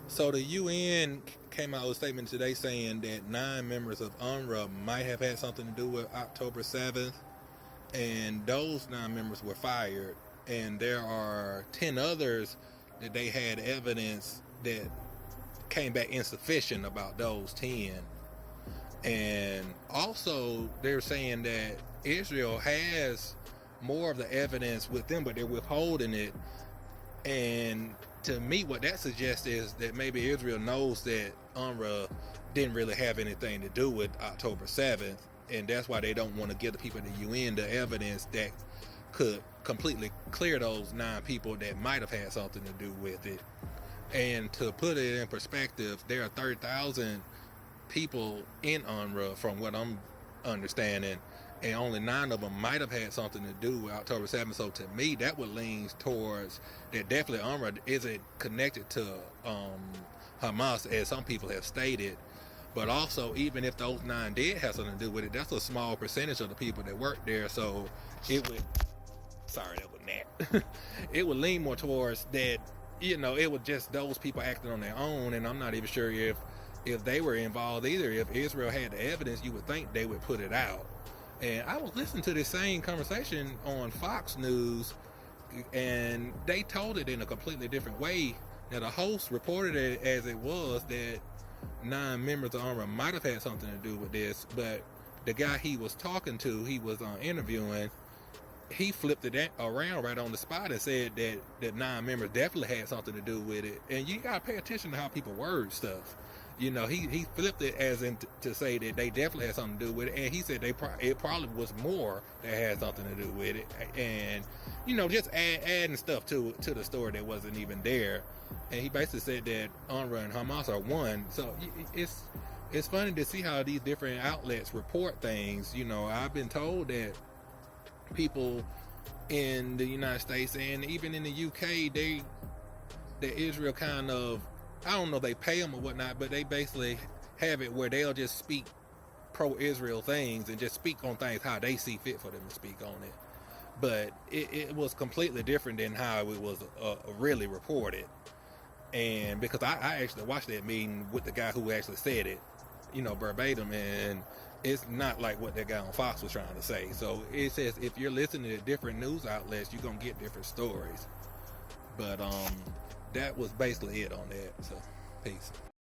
So the UN came out with a statement today saying that 9 members of UNRWA might have had something to do with October 7th, and those 9 members were fired. And there are 10 others that they had evidence that came back insufficient about those 10. And also, they're saying that Israel has more of the evidence with them, but they're withholding it. And to me, what that suggests is that maybe Israel knows that UNRWA didn't really have anything to do with October 7th, and that's why they don't want to give the people at the UN the evidence that could completely clear those 9 people that might have had something to do with it. And to put it in perspective, there are 30,000 people in UNRWA, from what I'm understanding, and only 9 of them might have had something to do with October 7th. So to me, that would lean towards that definitely UNRWA isn't connected to Hamas, as some people have stated. But also, even if those 9 did have something to do with it, that's a small percentage of the people that work there. So it would, sorry, that was that. It would lean more towards that, it was just those people acting on their own. And I'm not even sure if they were involved either. If Israel had the evidence, you would think they would put it out. And I was listening to this same conversation on Fox News, and they told it in a completely different way. Now, the host reported it as it was, that 9 members of UNRWA might have had something to do with this, but the guy he was talking to, he was interviewing, he flipped it around right on the spot and said that 9 members definitely had something to do with it. And you gotta pay attention to how people word stuff. He flipped it as in to say that they definitely had something to do with it, and he said it probably was more that had something to do with it, and just adding stuff to the story that wasn't even there. And he basically said that UNRWA and Hamas are one. So it's funny to see how these different outlets report things. I've been told that people in the United States and even in the UK, that Israel kind of, I don't know if they pay them or whatnot, but they basically have it where they'll just speak pro-Israel things and just speak on things how they see fit for them to speak on it. But it was completely different than how it was really reported. And because I actually watched that meeting with the guy who actually said it, verbatim, and it's not like what that guy on Fox was trying to say. So it says if you're listening to different news outlets, you're gonna get different stories. But that was basically it on that. So peace.